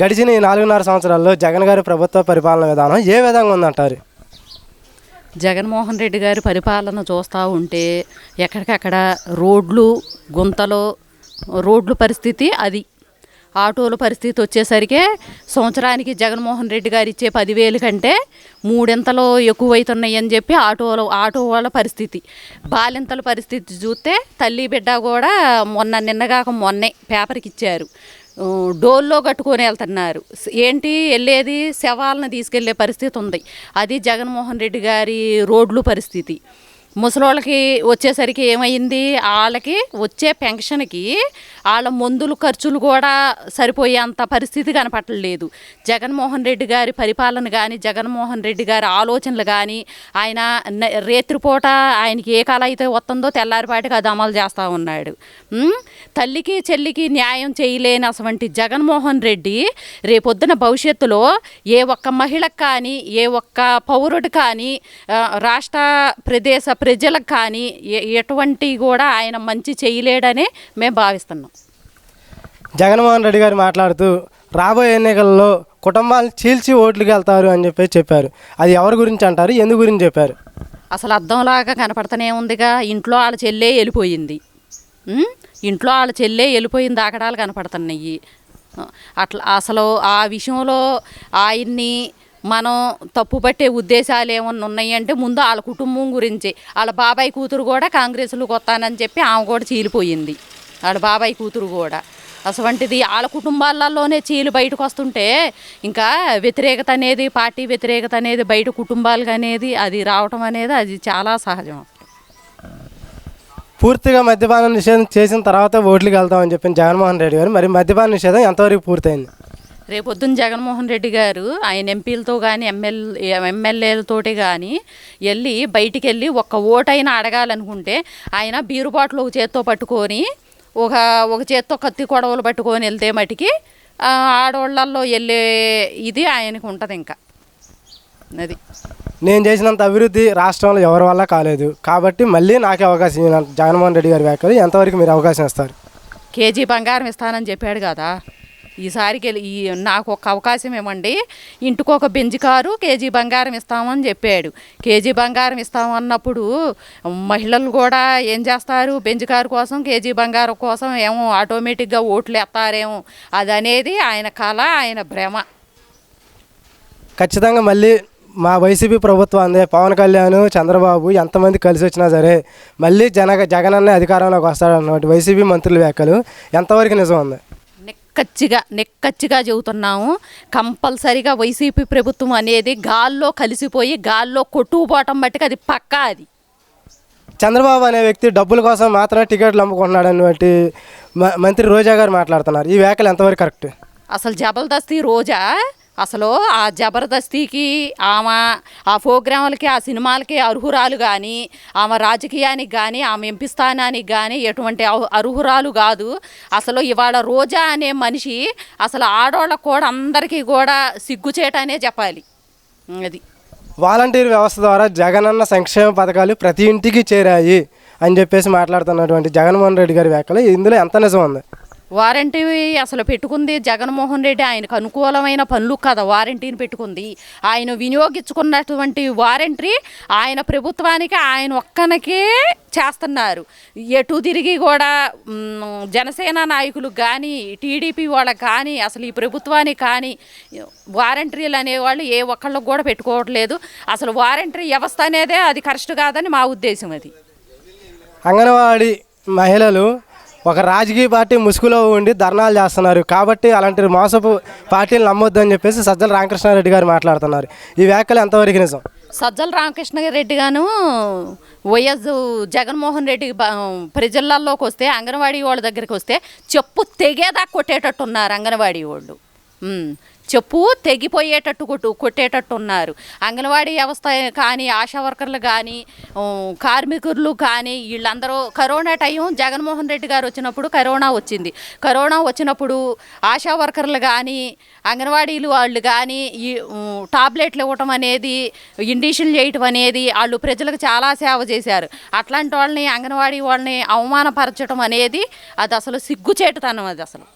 గడిచిన ఈ 4.5 సంవత్సరాల్లో జగన్ గారి ప్రభుత్వ పరిపాలన విధానం ఏ విధంగా ఉందంటారు? జగన్మోహన్ రెడ్డి గారి పరిపాలన చూస్తూ ఉంటే ఎక్కడికక్కడ రోడ్లు గుంతలు రోడ్లు పరిస్థితి అది. ఆటోల పరిస్థితి వచ్చేసరికి సంవత్సరానికి జగన్మోహన్ రెడ్డి గారు ఇచ్చే 10,000 కంటే మూడింతలు ఎక్కువైతున్నాయి అని చెప్పి ఆటో వాళ్ళ పరిస్థితి. బాలింతల పరిస్థితి చూస్తే తల్లి బిడ్డ కూడా నిన్నగాక మొన్నే పేపర్కి ఇచ్చారు, డోల్లో కట్టుకొని వెళ్తున్నారు. ఏంటి వెళ్ళేది, శవాలను తీసుకెళ్లే పరిస్థితి ఉంది. అది జగన్మోహన్ రెడ్డి గారి రోడ్లు పరిస్థితి. ముసలోళ్ళకి వచ్చేసరికి ఏమైంది, వాళ్ళకి వచ్చే పెన్షన్కి వాళ్ళ మందులు ఖర్చులు కూడా సరిపోయేంత పరిస్థితి కనపట్టలేదు. జగన్మోహన్ రెడ్డి గారి పరిపాలన కానీ, జగన్మోహన్ రెడ్డి గారి ఆలోచనలు కానీ, ఆయన రేత్రిపూట ఆయనకి ఏ కాలం అయితే వస్తుందో తెల్లారిపాటికి అది అమలు చేస్తూ ఉన్నాడు. తల్లికి చెల్లికి న్యాయం చేయలేని అటువంటి జగన్మోహన్ రెడ్డి రేపొద్దున భవిష్యత్తులో ఏ ఒక్క మహిళకు కానీ, ఏ ఒక్క పౌరుడు కానీ, రాష్ట్ర ప్రజలకు కానీ ఎటువంటి కూడా ఆయన మంచి చేయలేడని మేము భావిస్తున్నాం. జగన్మోహన్ రెడ్డి గారు మాట్లాడుతూ రాబోయే ఎన్నికల్లో కుటుంబాలను చీల్చి ఓట్లకి వెళ్తారు అని చెప్పారు. అది ఎవరి గురించి అంటారు, ఎందు గురించి చెప్పారు? అసలు అర్థంలాగా కనపడుతూనే ఉందిగా. ఇంట్లో వాళ్ళ చెల్లే వెళ్ళిపోయింది, ఇంట్లో వాళ్ళ చెల్లే వెళ్ళిపోయింది, ఆకడాలు కనపడుతున్నాయి. అట్లా అసలు ఆ విషయంలో ఆయన్ని మనం తప్పుపట్టే ఉద్దేశాలు ఏమన్నా ఉన్నాయంటే ముందు వాళ్ళ కుటుంబం గురించి. వాళ్ళ బాబాయ్ కూతురు కూడా కాంగ్రెస్లోకి వస్తానని చెప్పి ఆమె కూడా చీలిపోయింది, వాళ్ళ బాబాయ్ కూతురు కూడా. అటువంటిది వాళ్ళ కుటుంబాలలోనే చీలు బయటకు వస్తుంటే ఇంకా వ్యతిరేకత అనేది, పార్టీ వ్యతిరేకత అనేది బయట కుటుంబాలకు అనేది అది రావటం అనేది అది చాలా సహజం. పూర్తిగా మద్యపాన నిషేధం చేసిన తర్వాత ఓట్లకి వెళ్తామని చెప్పిన జగన్మోహన్ రెడ్డి గారు, మరి మద్యపాన నిషేధం ఎంతవరకు పూర్తయింది? రేపొద్దున జగన్మోహన్ రెడ్డి గారు ఆయన ఎంపీలతో కానీ ఎమ్మెల్యేలతోటి కానీ వెళ్ళి బయటికి వెళ్ళి ఒక్క ఓటైనా అడగాలనుకుంటే ఆయన బీరు బాటిల్ ఒక చేత్తో పట్టుకొని ఒక చేత్తో కత్తి కొడవలు పట్టుకొని వెళ్తే మటుకి ఆడవాళ్ళల్లో వెళ్ళే ఇది ఆయనకు ఉంటుంది. ఇంకా అది నేను చేసినంత అభివృద్ధి రాష్ట్రంలో ఎవరి వల్ల కాలేదు కాబట్టి మళ్ళీ నాకే అవకాశం ఇవ్వాలి జగన్మోహన్ రెడ్డి గారి వ్యాఖ్యలు ఎంతవరకు మీరు అవకాశం ఇస్తారు? కేజీ బంగారం ఇస్తానని చెప్పాడు కదా, ఈసారికి నాకు ఒక అవకాశం ఇవ్వండి, ఇంటికి ఒక బెంజ్ కారు కేజీ బంగారం ఇస్తామని చెప్పాడు. కేజీ బంగారం ఇస్తామన్నప్పుడు మహిళలు కూడా ఏం చేస్తారు, బెంజ్ కారు కోసం కేజీ బంగారం కోసం ఏమో ఆటోమేటిక్గా ఓట్లు ఎత్తారేమో, అది అనేది ఆయన కళ, ఆయన భ్రమ. ఖచ్చితంగా మళ్ళీ మా వైసీపీ ప్రభుత్వం అందే పవన్ కళ్యాణ్ చంద్రబాబు ఎంతమంది కలిసి వచ్చినా సరే మళ్ళీ జగన్ అనే అధికారంలోకి వస్తాడన్నటువంటి వైసీపీ మంత్రుల వ్యాఖ్యలు ఎంతవరకు నిజం ఉంది? నెక్కచ్చిగా చెబుతున్నాము. కంపల్సరిగా వైసీపీ ప్రభుత్వం అనేది గాల్లో కలిసిపోయి గాల్లో కొట్టుకుపోవటం బట్టి అది పక్కా. అది చంద్రబాబు అనే వ్యక్తి డబ్బుల కోసం మాత్రమే టికెట్లు అమ్ముకుంటున్నాడు అన్నటువంటి మంత్రి రోజా గారు మాట్లాడుతున్నారు. ఈ వ్యాఖ్యలు ఎంతవరకు కరెక్ట్? అసలు జబర్దస్త్ రోజా అసలు ఆ జబర్దస్తికి ఆమె ఆ ప్రోగ్రాములకి ఆ సినిమాలకి అర్హురాలు కానీ, ఆమె రాజకీయానికి కానీ, ఆమె ఎంపీ స్థానానికి కానీ ఎటువంటి అర్హురాలు కాదు. అసలు ఇవాళ రోజా అనే మనిషి అసలు ఆడవాళ్ళకు కూడా అందరికీ కూడా సిగ్గుచేటనే చెప్పాలి. అది వాలంటీర్ వ్యవస్థ ద్వారా జగనన్న సంక్షేమ పథకాలు ప్రతి ఇంటికి చేరాయి అని చెప్పేసి మాట్లాడుతున్నటువంటి జగన్మోహన్ రెడ్డి గారి వ్యాఖ్యలు ఇందులో ఎంత నిజం ఉంది? వారంటీ అసలు పెట్టుకుంది జగన్మోహన్ రెడ్డి ఆయనకు అనుకూలమైన పనులు కదా వారంటీని పెట్టుకుంది. ఆయన వినియోగించుకున్నటువంటి వారంటీ ఆయన ప్రభుత్వానికి ఆయన ఒక్కనికే చేస్తున్నారు. ఎటు తిరిగి కూడా జనసేన నాయకులకు కానీ, టీడీపీ వాళ్ళకి కానీ, అసలు ఈ ప్రభుత్వానికి కానీ వారంటీలు అనేవాళ్ళు ఏ ఒక్కళ్ళకు కూడా పెట్టుకోవట్లేదు. అసలు వారంటీ వ్యవస్థ అనేదే అది కరెక్ట్ కాదని మా ఉద్దేశం. అది అంగన్వాడీ మహిళలు ఒక రాజకీయ పార్టీ ముసుగులో ఉండి ధర్నాలు చేస్తున్నారు కాబట్టి అలాంటి మోసపు పార్టీలు నమ్మొద్దని చెప్పేసి సజ్జల రామకృష్ణారెడ్డి గారు మాట్లాడుతున్నారు. ఈ వ్యాఖ్యలు ఎంతవరకు నిజం? సజ్జల రామకృష్ణారెడ్డి గాను వైఎస్ జగన్మోహన్ రెడ్డి ప్రజలలోకి వస్తే, అంగన్వాడీ వాళ్ళ దగ్గరికి వస్తే చెప్పు తెగేదా కొట్టేటట్టున్నారు. అంగన్వాడీ వాళ్ళు చెప్పు తెగిపోయేటట్టు కొట్టేటట్టు ఉన్నారు. అంగన్వాడీ వ్యవస్థ కానీ, ఆశా వర్కర్లు కానీ, కార్మికులు కానీ వీళ్ళందరూ కరోనా టైం జగన్మోహన్ రెడ్డి గారు వచ్చినప్పుడు కరోనా వచ్చినప్పుడు ఆశా వర్కర్లు కానీ, అంగన్వాడీలు వాళ్ళు కానీ ఈ టాబ్లెట్లు ఇవ్వటం అనేది, ఇండిషన్ చేయటం అనేది వాళ్ళు ప్రజలకు చాలా సేవ చేశారు. అట్లాంటి వాళ్ళని అంగన్వాడీ వాళ్ళని అవమానపరచడం అనేది అది అసలు సిగ్గుచేటుతనం. అది అసలు